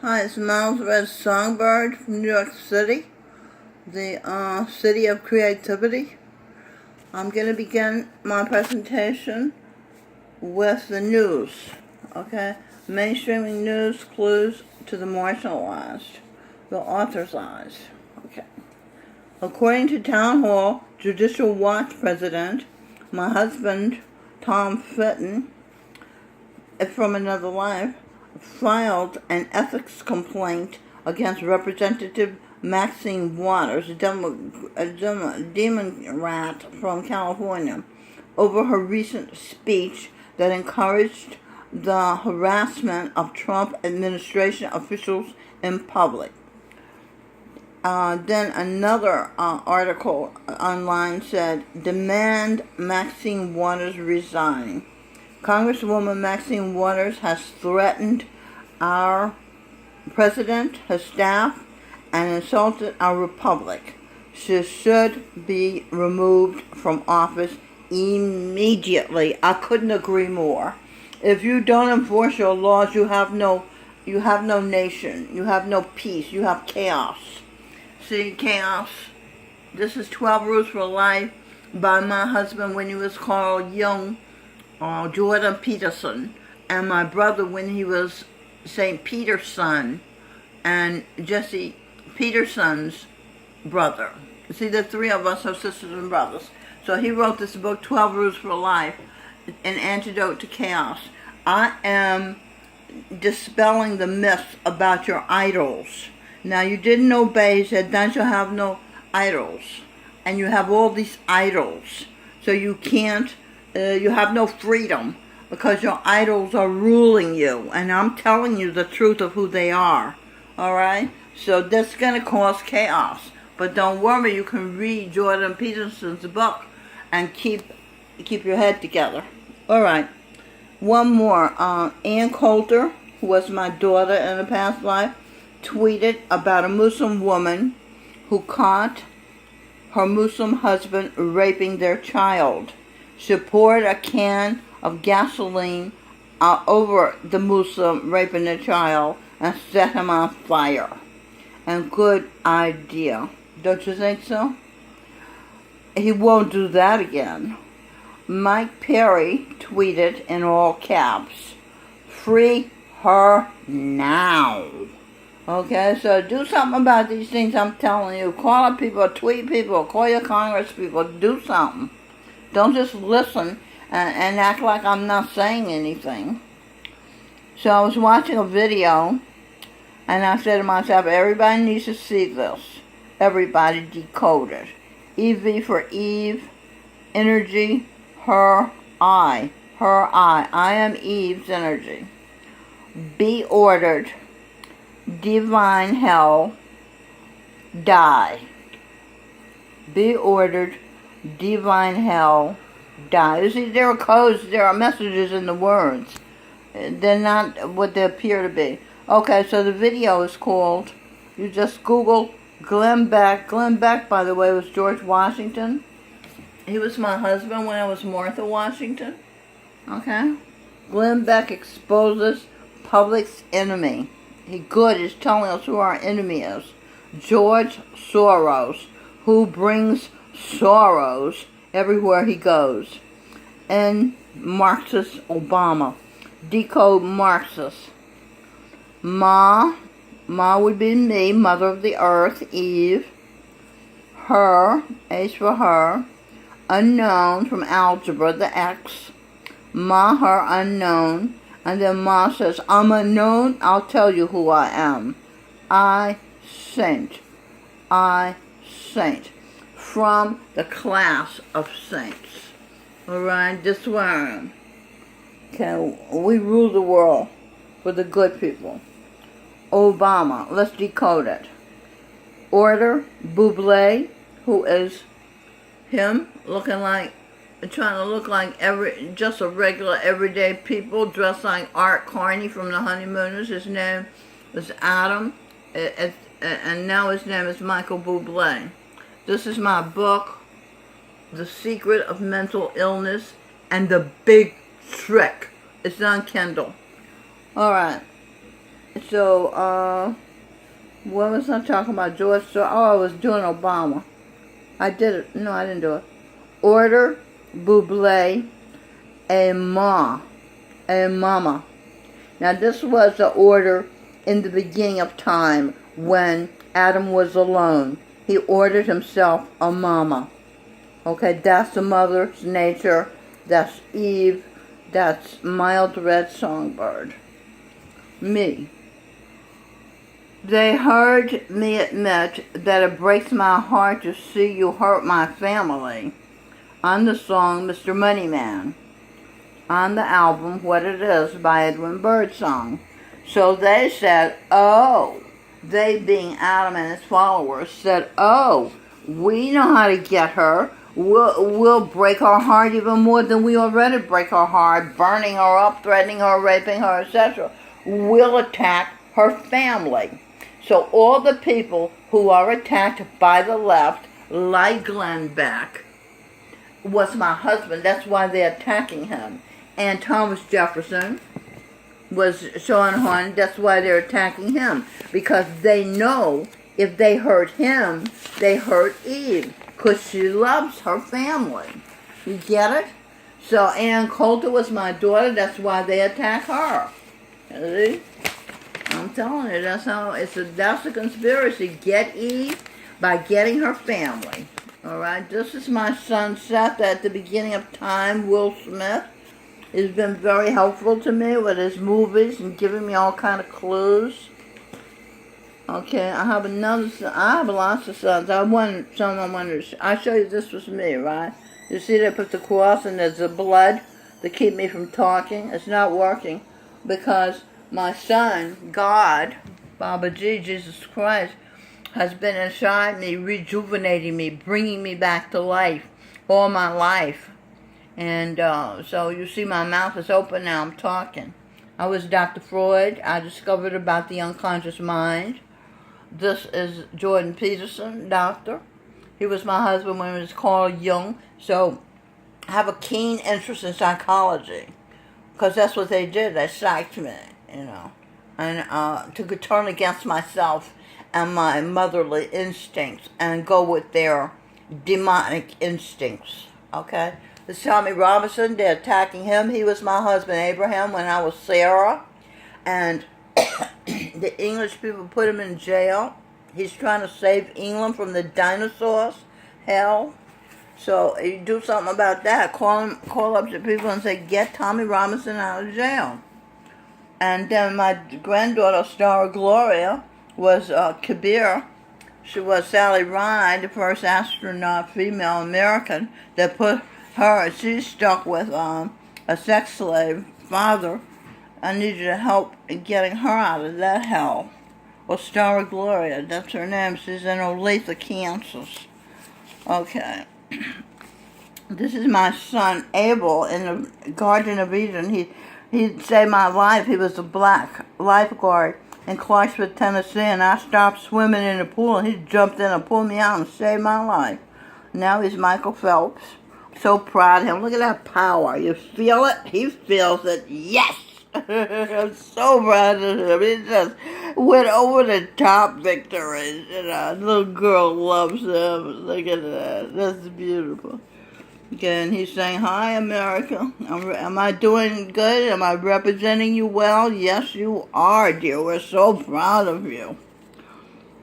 Hi, it's Miles Red Songbird from New York City, the city of creativity. I'm going to begin my presentation with the news, okay? Mainstreaming news clues to the marginalized, the author's eyes, okay? According to Town Hall Judicial Watch President, my husband, Tom Fitton, from another life, filed an ethics complaint against Representative Maxine Waters, a Democrat from California, over her recent speech that encouraged the harassment of Trump administration officials in public. Then another article online said, "Demand Maxine Waters resign." Congresswoman Maxine Waters has threatened our president, her staff, and insulted our republic. She should be removed from office immediately. I couldn't agree more. If you don't enforce your laws, you have no nation. You have no peace. You have chaos. See, chaos. This is 12 Rules for Life by my husband when he was called young. Jordan Peterson, and my brother when he was St. Peter's son, and Jesse Peterson's brother. See, the three of us are sisters and brothers. So he wrote this book, 12 Rules for Life, an antidote to chaos. I am dispelling the myths about your idols. Now, you didn't obey. He said, "Thou shalt have no idols." And you have all these idols. So you can't you have no freedom because your idols are ruling you, and I'm telling you the truth of who they are. Alright? So that's going to cause chaos. But don't worry, you can read Jordan Peterson's book and keep your head together. Alright. One more. Ann Coulter, who was my daughter in a past life, tweeted about a Muslim woman who caught her Muslim husband raping their child. She poured a can of gasoline over the Muslim raping the child and set him on fire. And good idea. Don't you think so? He won't do that again. Mike Perry tweeted in all caps, "Free her now." Okay, so do something about these things I'm telling you. Call up people, tweet people, call your Congress people, do something. Don't just listen and act like I'm not saying anything. So I was watching a video, and I said to myself, everybody needs to see this. Everybody decode it. EV for Eve, energy, her, I. Her, I am Eve's energy. Be ordered, divine hell, die. Be ordered, divine hell, die. You see, there are codes, there are messages in the words. They're not what they appear to be. Okay, so the video is called, you just Google Glenn Beck. Glenn Beck, by the way, was George Washington. He was my husband when I was Martha Washington. Okay? Glenn Beck exposes public's enemy. Good is telling us who our enemy is. George Soros, who brings sorrows everywhere he goes. And Marxist Obama. Decode Marxist. Ma would be me, mother of the earth, Eve. Her, H for her. Unknown from algebra, the X. Ma, her, unknown. And then Ma says, "I'm unknown, I'll tell you who I am. I, saint. I, saint." From the class of saints. Alright, this is where I am. Okay, we rule the world for the good people. Obama, let's decode it. Order, Buble, who is him, trying to look like just a regular everyday people, dressed like Art Carney from the Honeymooners. His name was Adam, and now his name is Michael Buble. This is my book, The Secret of Mental Illness and the Big Trick. It's on Kindle. Alright. It's So, what was I talking about? George? Oh, I was doing Obama. I did it. No, I didn't do it. Order, Buble, a mama. Now, this was the order in the beginning of time when Adam was alone. He ordered himself a mama. Okay, that's the mother's nature. That's Eve. That's mild red songbird. Me. They heard me admit that it breaks my heart to see you hurt my family on the song Mr. Moneyman, on the album What It Is by Edwin Birdsong. So they said, oh, they being Adam and his followers said, oh, we know how to get her. We'll break her heart even more than we already break her heart, burning her up, threatening her, raping her, etc. We'll attack her family. So all the people who are attacked by the left, like Glenn Beck, was my husband. That's why they're attacking him. And Thomas Jefferson was Sean Horn. That's why they're attacking him. Because they know if they hurt him, they hurt Eve. Because she loves her family. You get it? So Ann Coulter was my daughter. That's why they attack her. See? I'm telling you, that's a conspiracy. Get Eve by getting her family. All right. This is my son Seth at the beginning of time. Will Smith has been very helpful to me with his movies and giving me all kind of clues. Okay, I have another son. I have lots of sons. I show you this was me, right? You see they put the cross and there's the blood to keep me from talking. It's not working because my son, God, Baba G, Jesus Christ, has been inside me, rejuvenating me, bringing me back to life all my life. And so you see my mouth is open now, I'm talking. I was Dr. Freud. I discovered about the unconscious mind. This is Jordan Peterson, doctor. He was my husband when he was called Jung. So I have a keen interest in psychology because that's what they did. They psyched me, you know, and to turn against myself and my motherly instincts and go with their demonic instincts, okay? This Tommy Robinson, they're attacking him. He was my husband, Abraham, when I was Sarah. And the English people put him in jail. He's trying to save England from the dinosaurs. Hell. So you do something about that. Call up to people and say, get Tommy Robinson out of jail. And then my granddaughter, Star Gloria, was Kabir. She was Sally Ride, the first astronaut, female American, that put her, she's stuck with a sex slave father. I need you to help in getting her out of that hell. Well, Star Gloria, that's her name. She's in Olathe, Kansas. Okay. This is my son Abel in the Garden of Eden. He saved my life. He was a black lifeguard in Clarksville, Tennessee, and I stopped swimming in the pool, and he jumped in and pulled me out and saved my life. Now he's Michael Phelps. So proud of him. Look at that power. You feel it? He feels it. Yes! I'm so proud of him. He just went over the top victories. You know, little girl loves him. Look at that. That's beautiful. Okay, and he's saying, hi, America. Am I doing good? Am I representing you well? Yes, you are, dear. We're so proud of you.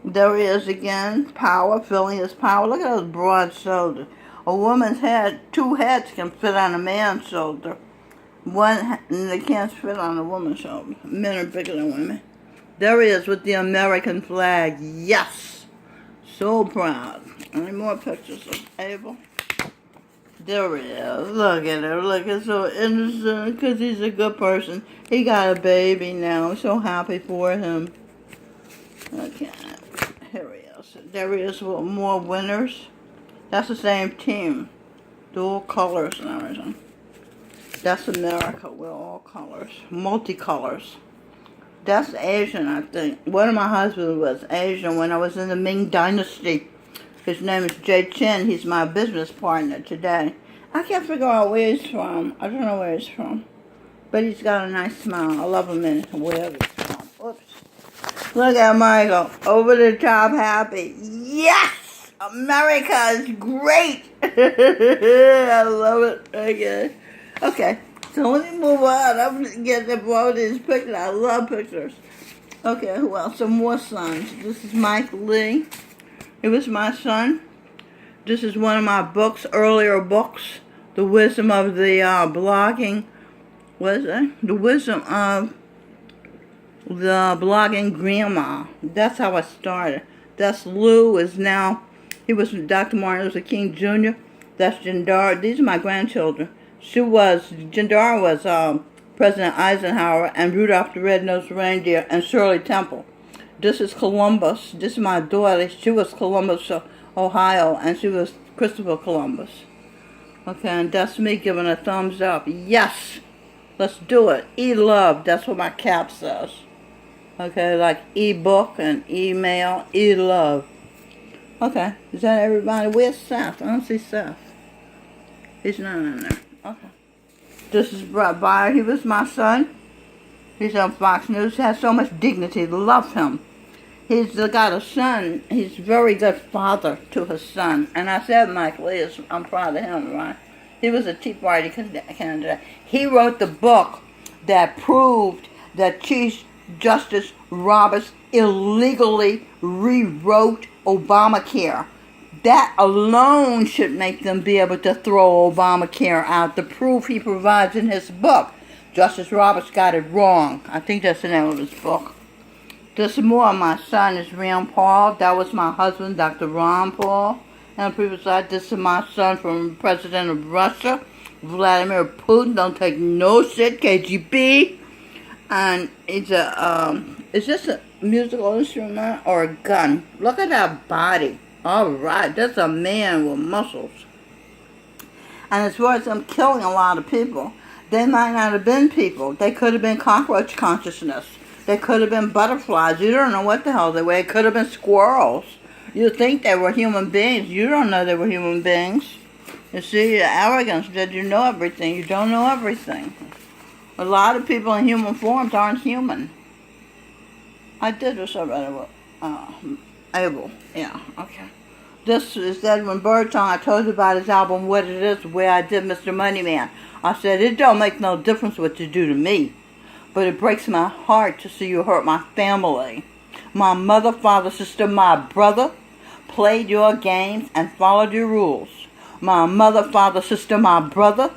There he is again. Power, feeling his power. Look at those broad shoulders. A woman's head, two heads can fit on a man's shoulder. One, they can't fit on a woman's shoulder. Men are bigger than women. There he is with the American flag. Yes! So proud. Any more pictures of Abel? There he is. Look at her. Look, it's so innocent because he's a good person. He got a baby now. I'm so happy for him. Okay. Here he is. There he is with more winners. That's the same team. Dual colors and everything. That's America with all colors. Multicolors. That's Asian, I think. One of my husbands was Asian when I was in the Ming Dynasty. His name is Jay Chin. He's my business partner today. I can't figure out where he's from. I don't know where he's from. But he's got a nice smile. I love him in wherever he's from. Oops. Look at Michael. Over the top happy. Yes! America is great! I love it. Okay. Okay. So let me move on. I'm going to get the all these pictures. I love pictures. Okay, who else? Some more sons. This is Mike Lee. He was my son. This is one of my books, earlier books. The Wisdom of the Blogging. What is it? The Wisdom of the Blogging Grandma. That's how I started. That's Lou is now, he was Dr. Martin Luther King Jr. That's Jindara. These are my grandchildren. Jindara was President Eisenhower and Rudolph the Red-Nosed Reindeer and Shirley Temple. This is Columbus. This is my daughter. She was Columbus, Ohio, and she was Christopher Columbus. Okay, and that's me giving a thumbs up. Yes, let's do it. E-love, that's what my cap says. Okay, like e-book and email, e-love. Okay, is that everybody? Where's Seth? I don't see Seth. He's not in there. Okay. This is Brett Byer. He was my son. He's on Fox News. He has so much dignity. Love him. He's got a son. He's a very good father to his son. And I said Mike Lee, I'm proud of him, right? He was a Tea Party candidate. He wrote the book that proved that Chief Justice Roberts illegally rewrote Obamacare. That alone should make them be able to throw Obamacare out. The proof he provides in his book. Justice Roberts got it wrong. I think that's the name of his book. This is more. My son is Rand Paul. That was my husband, Dr. Ron Paul. And on the previous side, this is my son from President of Russia, Vladimir Putin. Don't take no shit, KGB. And it's is this a musical instrument or a gun? Look at that body. All right, that's a man with muscles. And as far as them killing a lot of people, they might not have been people. They could have been cockroach consciousness. They could have been butterflies. You don't know what the hell they were. It could have been squirrels. You think they were human beings. You don't know they were human beings. You see, your arrogance that you know everything. You don't know everything. A lot of people in human forms aren't human. I did this already with Abel. Yeah, okay. This is Edwin Birdsong. I told you about his album, What It Is, where I did Mr. Moneyman. I said, it don't make no difference what you do to me, but it breaks my heart to see you hurt my family. My mother, father, sister, my brother played your games and followed your rules. My mother, father, sister, my brother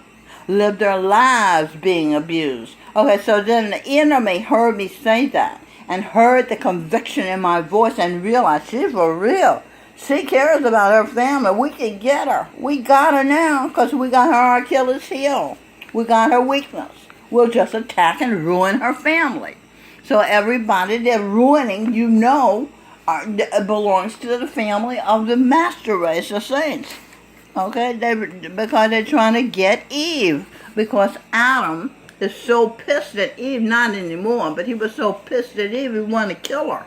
lived their lives being abused. Okay, so then the enemy heard me say that and heard the conviction in my voice and realized she's for real. She cares about her family. We can get her. We got her now because we got her Achilles heel. We got her weakness. We'll just attack and ruin her family. So everybody they're ruining, you know, belongs to the family of the master race of saints. Okay, because they're trying to get Eve. Because Adam is so pissed at Eve, not anymore, but he was so pissed at Eve, he wanted to kill her.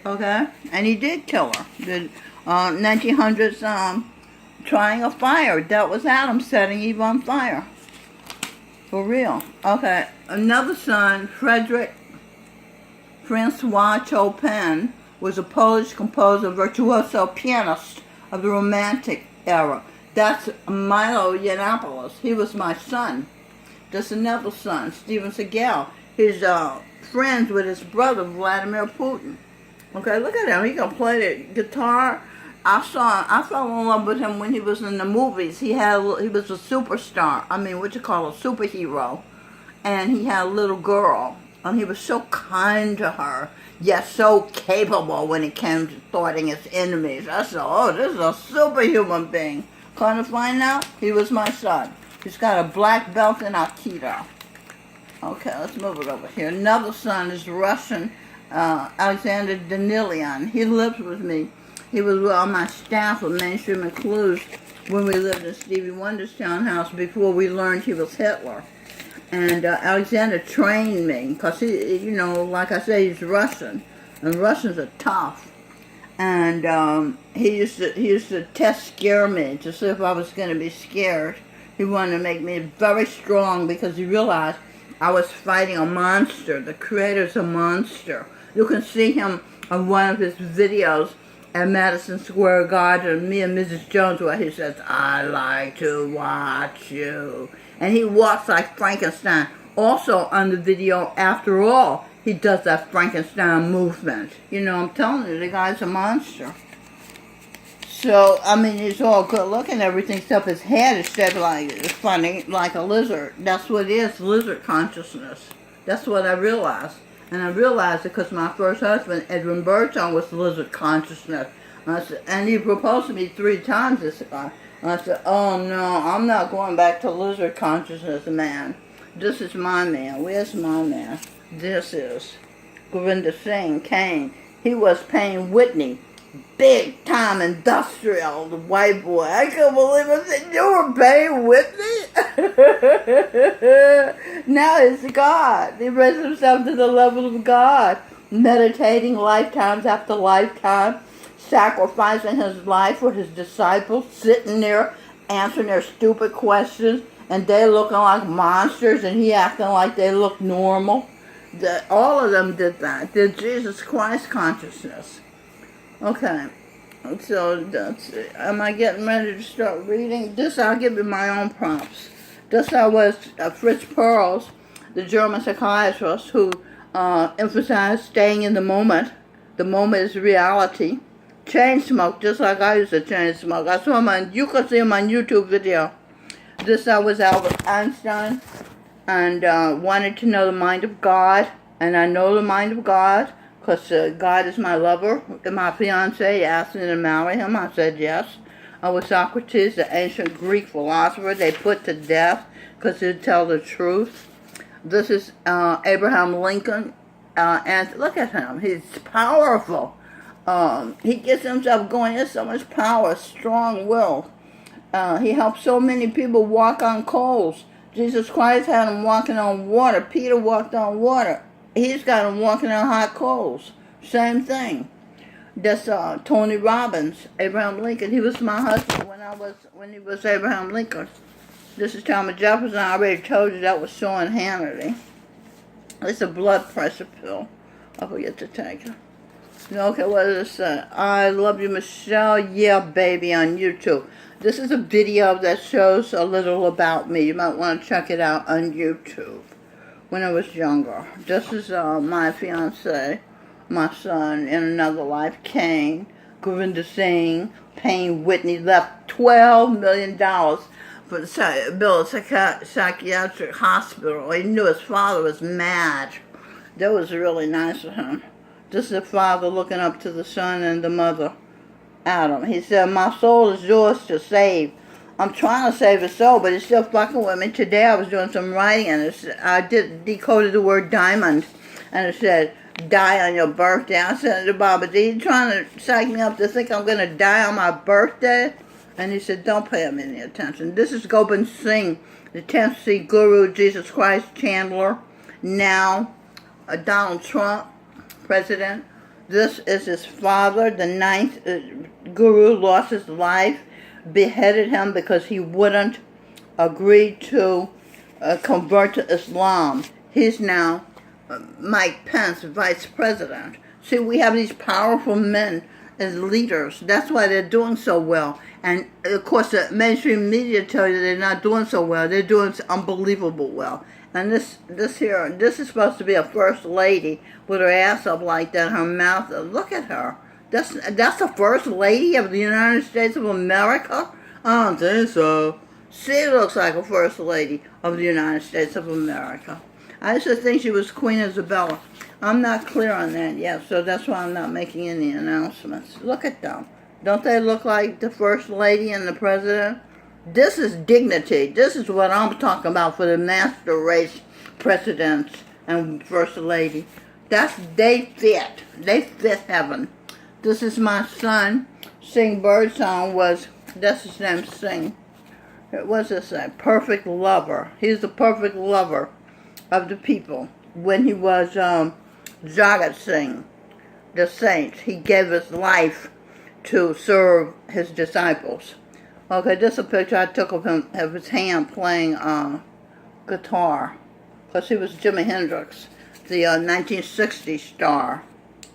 Okay, and he did kill her. The 1900s trying a fire. That was Adam setting Eve on fire. For real. Okay, another son, Frederick Francois Chopin, was a Polish composer, virtuoso pianist of the Romantic era. That's Milo Yiannopoulos. He was my son. That's another son, Steven Seagal. He's friends with his brother, Vladimir Putin. Okay, look at him. He can play the guitar. I fell in love with him when he was in the movies. He was a superstar. I mean, what you call a superhero. And he had a little girl. And he was so kind to her, yet so capable when it came to thwarting his enemies. I said, oh, this is a superhuman being. Come to find out, he was my son. He's got a black belt in Aikido. Okay, let's move it over here. Another son is Russian, Alexander Danilian. He lives with me. He was on my staff of Mainstream and Clues when we lived in Stevie Wonder's townhouse before we learned he was Hitler. And Alexander trained me because he, you know, like I say, he's Russian, and Russians are tough. And he used to scare me to see if I was going to be scared. He wanted to make me very strong because he realized I was fighting a monster. The creator's a monster. You can see him on one of his videos at Madison Square Garden, me and Mrs. Jones, where he says, "I like to watch you." And he walks like Frankenstein. Also on the video, After All, he does that Frankenstein movement. You know, I'm telling you, the guy's a monster. So, I mean, he's all good looking, everything, except his head is shaped like, it's funny, like a lizard. That's what it is, lizard consciousness. That's what I realized. And I realized it because my first husband, Edwin Birdsong, was lizard consciousness. And he proposed to me 3 times, this guy. And I said, oh no, I'm not going back to lizard consciousness, man. This is my man. Where's my man? This is Gurinder Singh, Kane. He was Payne Whitney. Big time industrial, the white boy. I couldn't believe it. I said, you were Payne Whitney? Now it's God. He raised himself to the level of God, meditating lifetimes after lifetime, sacrificing his life for his disciples, sitting there answering their stupid questions, and they looking like monsters, and he acting like they look normal. All of them did that. Did Jesus Christ consciousness. Okay, so am I getting ready to start reading? This, I'll give you my own prompts. This I was Fritz Perls, the German psychiatrist who emphasized staying in the moment. The moment is reality. Chain smoke, just like I used to chain smoke. I saw him you could see him on YouTube video. This I was Albert Einstein, and wanted to know the mind of God, and I know the mind of God. Because God is my lover, and my fiancee asked me to marry him. I said yes. I was Socrates, the ancient Greek philosopher they put to death because he'd tell the truth. This is Abraham Lincoln, and look at him. He's powerful. He gets himself going. He has so much power, strong will. He helped so many people walk on coals. Jesus Christ had him walking on water. Peter walked on water. He's got him walking on hot coals. Same thing. That's Tony Robbins, Abraham Lincoln. He was my husband when he was Abraham Lincoln. This is Thomas Jefferson. I already told you that was Sean Hannity. It's a blood pressure pill. I forget to take it. Okay, what does it say? I love you, Michelle. Yeah, baby, on YouTube. This is a video that shows a little about me. You might want to check it out on YouTube. When I was younger. This is my fiancé, my son in another life, Kane. Gurinder Singh, Payne Whitney left $12 million for the build a psychiatric hospital. He knew his father was mad. That was really nice of him. This is the father looking up to the son and the mother, Adam. He said, my soul is yours to save. I'm trying to save his soul, but he's still fucking with me. Today I was doing some writing, and I decoded the word diamond, and it said, die on your birthday. I said to Baba, are you trying to psych me up to think I'm going to die on my birthday? And he said, don't pay him any attention. This is Gurinder Singh, the 10th Sikh Guru, Jesus Christ Chandler, now Donald Trump, president. This is his father, the 9th Guru, lost his life. Beheaded him because he wouldn't agree to convert to Islam. He's now Mike Pence, vice president. See, we have these powerful men as leaders. That's why they're doing so well. And, of course, the mainstream media tell you they're not doing so well. They're doing unbelievable well. And this is supposed to be a first lady with her ass up like that, her mouth. Look at her. That's the first lady of the United States of America? I don't think so. She looks like a first lady of the United States of America. I used to think she was Queen Isabella. I'm not clear on that yet, so that's why I'm not making any announcements. Look at them. Don't they look like the first lady and the president? This is dignity. This is what I'm talking about for the master race presidents and first lady. They fit heaven. This is my son. Singh Birdsong that's his name, Singh. It was a perfect lover. He's the perfect lover of the people. When he was Jagat Singh, the saint, he gave his life to serve his disciples. Okay, this is a picture I took of him, of his hand playing guitar. Because he was Jimi Hendrix, the 1960 star.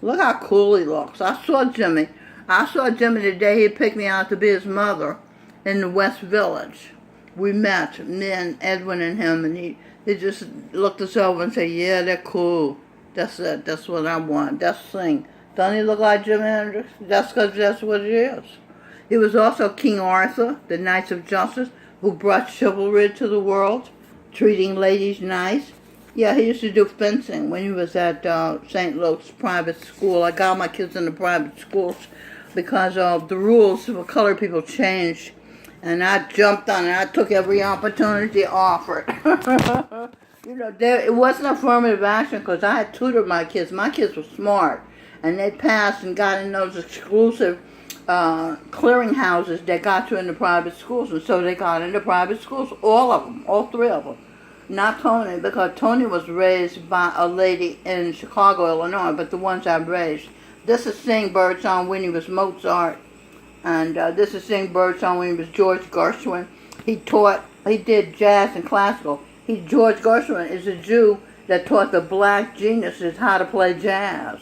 Look how cool he looks. I saw Jimmy the day he picked me out to be his mother in the West Village. We met, me and Edwin and him, and he just looked us over and said, yeah, they're cool. That's it. That's what I want. That's Singh. Don't he look like Jimi Hendrix? That's because that's what he is. He was also King Arthur, the Knights of Justice, who brought chivalry to the world, treating ladies nice. Yeah, he used to do fencing when he was at St. Luke's private school. I got my kids in the private schools because the rules for colored people changed. And I jumped on it. I took every opportunity offered. You know, it wasn't affirmative action because I had tutored my kids. My kids were smart. And they passed and got in those exclusive clearinghouses that got you into private schools. And so they got into private schools, all of them, all three of them. Not Tony, because Tony was raised by a lady in Chicago, Illinois, but the ones I raised. This is Sing Birdsong when he was Mozart. And this is Sing Birdsong when he was George Gershwin. He did jazz and classical. George Gershwin is a Jew that taught the black geniuses how to play jazz.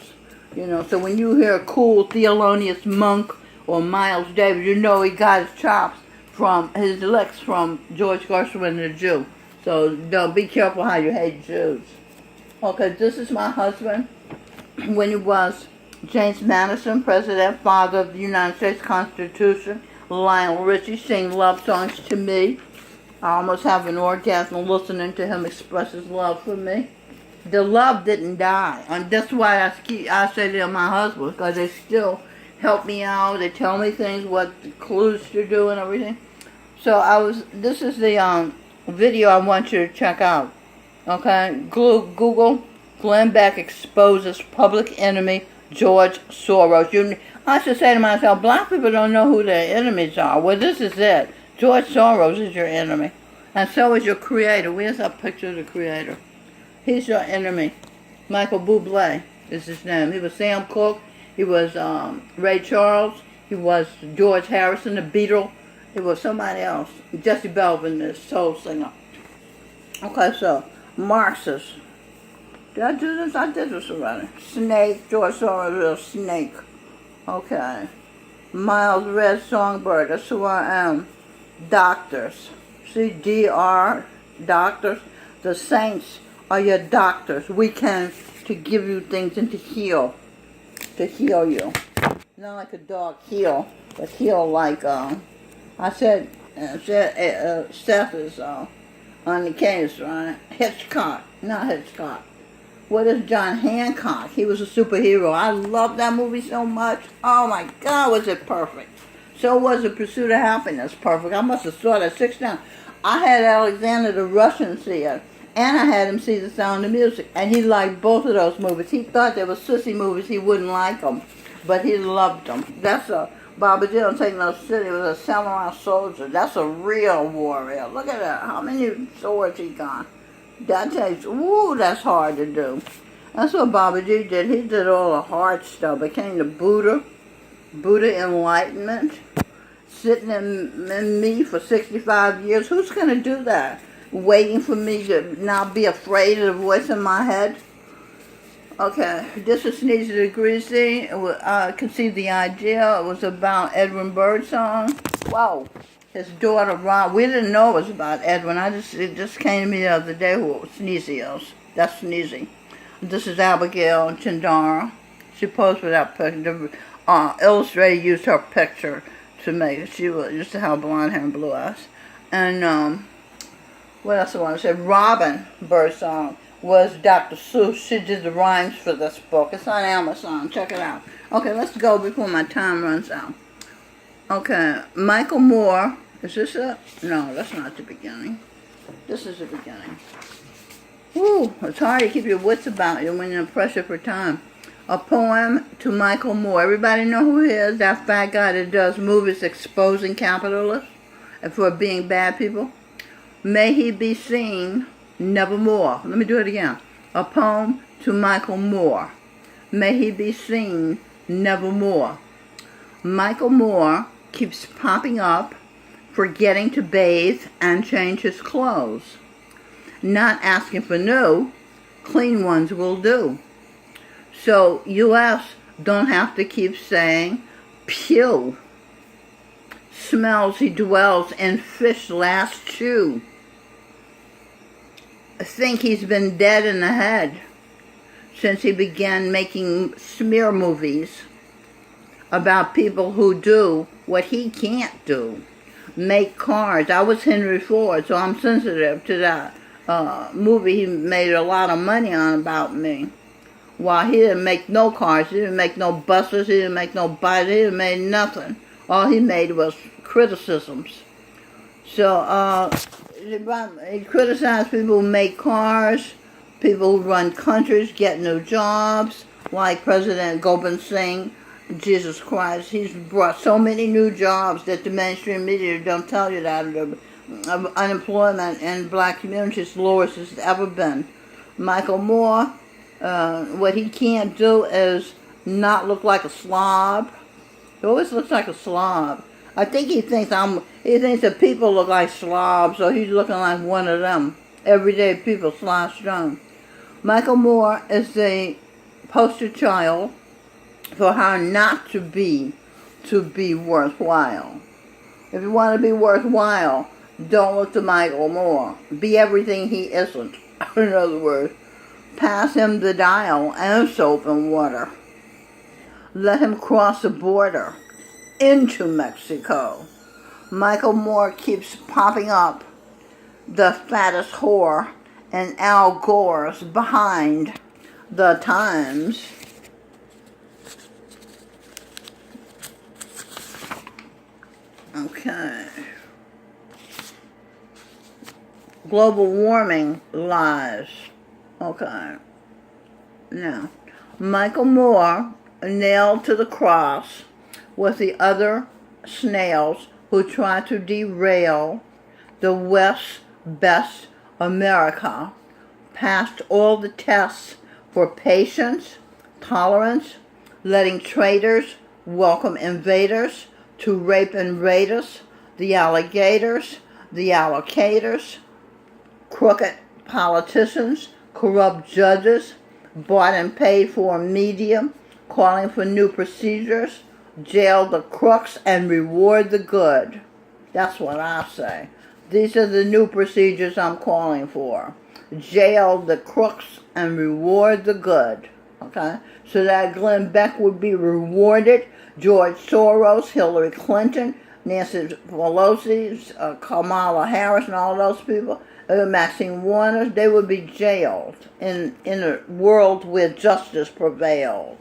You know, so when you hear a cool Thelonious Monk or Miles Davis, you know he got his chops from his licks from George Gershwin, the Jew. So don't be careful how you hate Jews. Okay, this is my husband when he was James Madison, President, father of the United States Constitution. Lionel Richie sing love songs to me. I almost have an orgasm listening to him express his love for me. The love didn't die. And that's why I say they're my husband, because they still help me out. They tell me things, what clues to do and everything. So this is the video I want you to check out. Okay? Google Glenn Beck exposes public enemy George Soros. I should say to myself, black people don't know who their enemies are. Well, this is it. George Soros is your enemy. And so is your creator. Where's that picture of the creator? He's your enemy. Michael Buble is his name. He was Sam Cooke. He was Ray Charles. He was George Harrison, the Beatle. He was somebody else. Jesse Belvin, the soul singer. Okay, so Marxist. Did I do this? I did this already. Snake. George Soros is a snake. Okay. Miles Red Songbird. That's who I am. Doctors. See, DR, doctors. The saints are your doctors. We came to give you things and to heal you. Not like a dog heal, but heal like, I said Seth is on the case, right? Hitchcock, not Hitchcock. What is John Hancock? He was a superhero. I love that movie so much. Oh my God, was it perfect. So was The Pursuit of Happiness perfect. I must have saw that 6 times. I had Alexander the Russian see it, and I had him see The Sound of Music, and he liked both of those movies. He thought they were sissy movies, he wouldn't like them, but he loved them. That's a Baba Jill Take No City. He was a samurai soldier. That's a real warrior. Look at that. How many swords he got? That takes, ooh, that's hard to do. That's what Babaji did. He did all the hard stuff. Became the Buddha enlightenment. Sitting in me for 65 years. Who's going to do that? Waiting for me to not be afraid of the voice in my head? Okay, this is Sneezy the Greasy. Conceived the idea. It was about Edwin Birdsong. Wow. His daughter, Rob. We didn't know it was about Edwin. It just came to me the other day who Sneezy is. That's Sneezy. This is Abigail and Jindara. She posed for that picture. The illustrator used her picture to make it. She used to have blonde hair and blue eyes. And what else I want to say? Robin Birdsong was Dr. Seuss. She did the rhymes for this book. It's on Amazon. Check it out. Okay, let's go before my time runs out. Okay, Michael Moore. Is this it? No, that's not the beginning. This is the beginning. Woo, it's hard to keep your wits about you when you're under pressure for time. A poem to Michael Moore. Everybody know who he is? That fat guy that does movies exposing capitalists and for being bad people. May he be seen nevermore. Let me do it again. A poem to Michael Moore. May he be seen nevermore. Michael Moore keeps popping up, forgetting to bathe and change his clothes. Not asking for new, clean ones will do. So U.S. don't have to keep saying pew. Smells he dwells in fish last chew. Think he's been dead in the head since he began making smear movies about people who do what he can't do. Make cars. I was Henry Ford, so I'm sensitive to that movie he made a lot of money on about me. While he didn't make no cars, he didn't make no buses, he didn't make no bikes, he didn't make nothing. All he made was criticisms. So he criticized people who make cars, people who run countries, get new jobs, like President Gurinder Singh. Jesus Christ, he's brought so many new jobs that the mainstream media don't tell you that. Unemployment in black communities is the lowest it's ever been. Michael Moore, what he can't do is not look like a slob. He always looks like a slob. I think he thinks that people look like slobs, so he's looking like one of them. Everyday people sloshed down. Michael Moore is the poster child for how not to be worthwhile. If you want to be worthwhile, don't look to Michael Moore. Be everything he isn't. In other words, pass him the dial and soap and water. Let him cross the border into Mexico. Michael Moore keeps popping up the fattest whore and Al Gore's behind the times. Okay. Global warming lies. Okay. Now, Michael Moore nailed to the cross with the other snails who try to derail the West's best America, passed all the tests for patience, tolerance, letting traitors welcome invaders to rape and raid us, the alligators, the allocators, crooked politicians, corrupt judges, bought and paid for media, calling for new procedures, jail the crooks and reward the good. That's what I say. These are the new procedures I'm calling for. Jail the crooks and reward the good. Okay? So that Glenn Beck would be rewarded, George Soros, Hillary Clinton, Nancy Pelosi, Kamala Harris, and all those people, Maxine Waters, they would be jailed in a world where justice prevailed.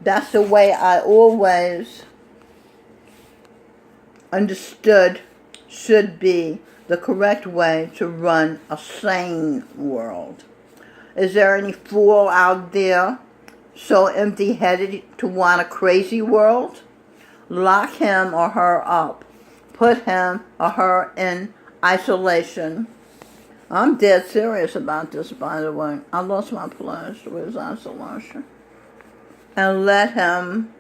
That's the way I always understood should be the correct way to run a sane world. Is there any fool out there so empty-headed to want a crazy world? Lock him or her up. Put him or her in isolation. I'm dead serious about this, by the way. I lost my place with isolation. And let him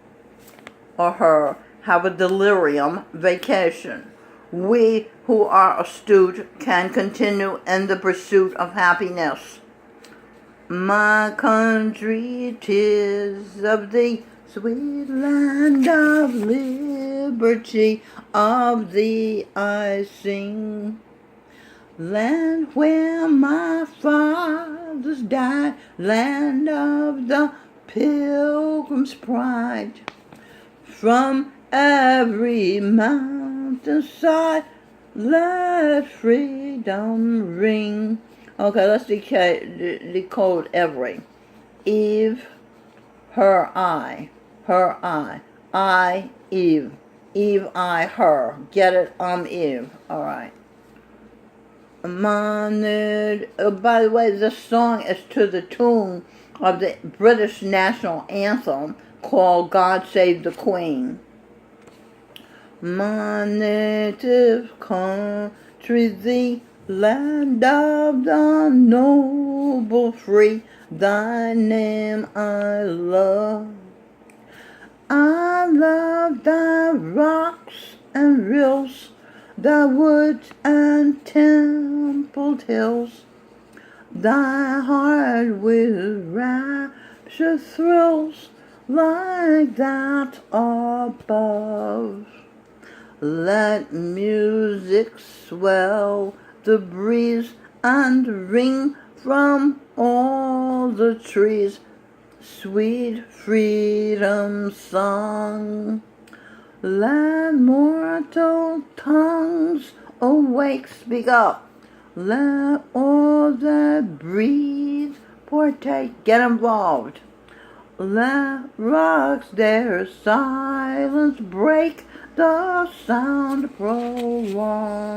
or her have a delirium vacation. We who are astute can continue in the pursuit of happiness. My country, 'tis of thee, sweet land of liberty, of thee I sing. Land where my fathers died, land of the Pilgrim's pride. From every mountainside, let freedom ring. Okay, let's decode every. Eve, her, I. Her, I, Eve. Eve, I, her. Get it? I'm Eve. All right. By the way, this song is to the tune of the British National Anthem called God Save the Queen. My native country, the land of the noble free, thy name I love. I love thy rocks and rills, thy woods and templed hills, thy heart with rapid rapture thrills like that above. Let music swell the breeze and ring from all the trees, sweet freedom song. Let mortal tongues awake, speak up. Let all that breathe partake, get involved. Let rocks their silence break, the sound prolong.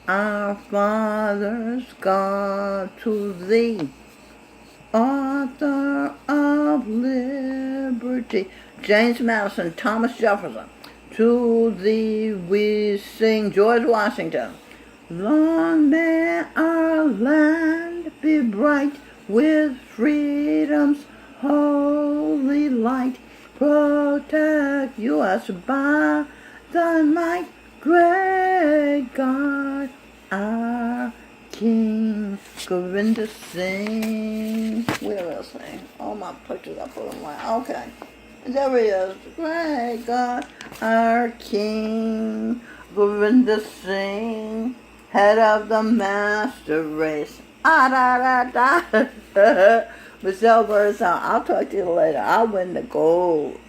Our fathers, God, to thee, author of liberty, James Madison, Thomas Jefferson, to thee we sing, George Washington. Long may our land be bright with freedom's holy light. Protect us by thy might, great God, our King. Gurinder Singh. Where is he? Oh, my pictures I put away. Okay. There he is. Great God, our King. Gurinder Singh, head of the master race. Ah, da, da, da. Michelle Birdsong, I'll talk to you later. I'll win the gold.